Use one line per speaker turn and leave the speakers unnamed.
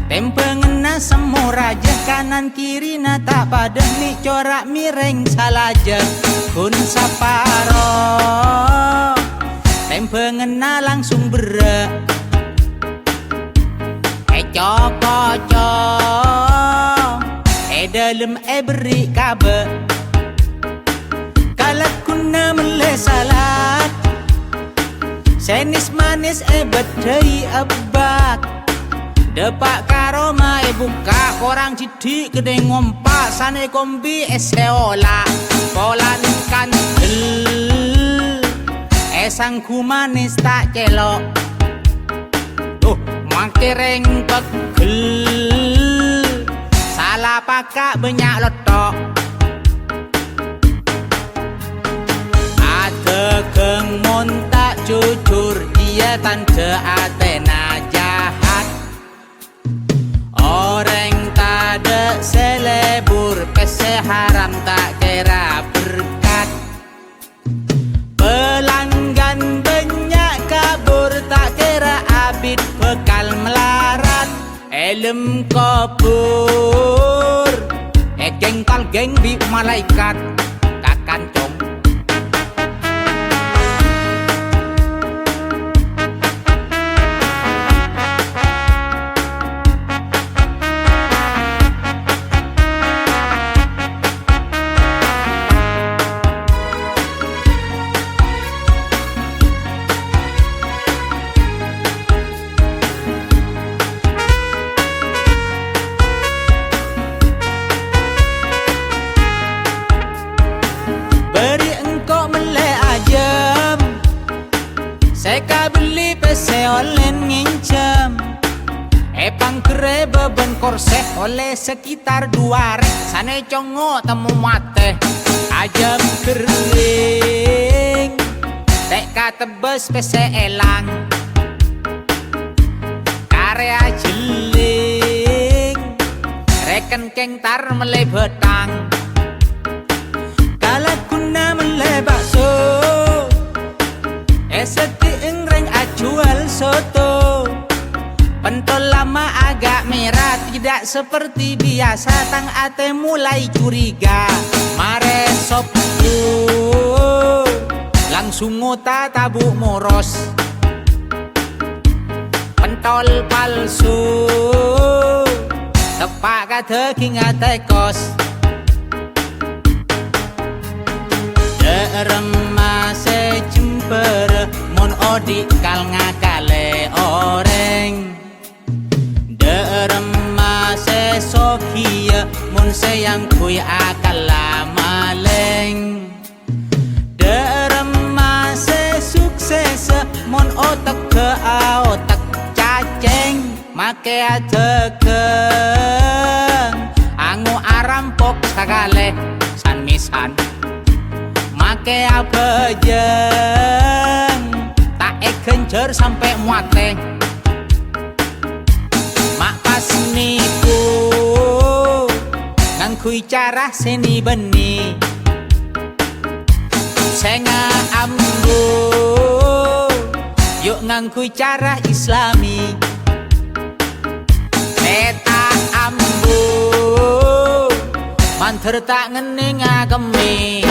Tempengena semua raja kanan kiri tak pada mi corak miring salaja kun saparo. Tempengena langsung berak coko-coko dalam beri kabe kalau kuna mele salat senis manis bedai abak depak karoma buka korang cidik gede ngompak sane kombi seola polan kandel sangku manis tak celok makereng pegel salah pakak banyak lotok ada keng montak jujur dia tanda Athena jahat orang tak ada selebur pese haram tak kira berkat pelanggan banyak kabur tak kira abid bekal melarat elem kabur geng kal geng di malaikat kakancong. Seka beli pese olen ngincam pangkere beban korseh oleh sekitar 2 rek sane congo temu mate ajam kering teka tebes pese elang karya jeling reken keng tar mele betang kalau kuna mele bakso seti engreng acual soto pentol lama agak merah tidak seperti biasa tang ate mulai curiga mare sop langsung ngota tabuk moros pentol palsu tepak kata king ate kos derema sejemper mon odi kal ngakale oreng derema se sokia mon sayang kui akala maleng derema se sukses mon otak ke otak caceng make atekeng angu arampok sakale san misan make apa jeng tak kencer sampai muateng mak pas niku ngangkui cara seni beni senga ambu yuk ngangkui cara islami peta ambu manter tak ngening agemi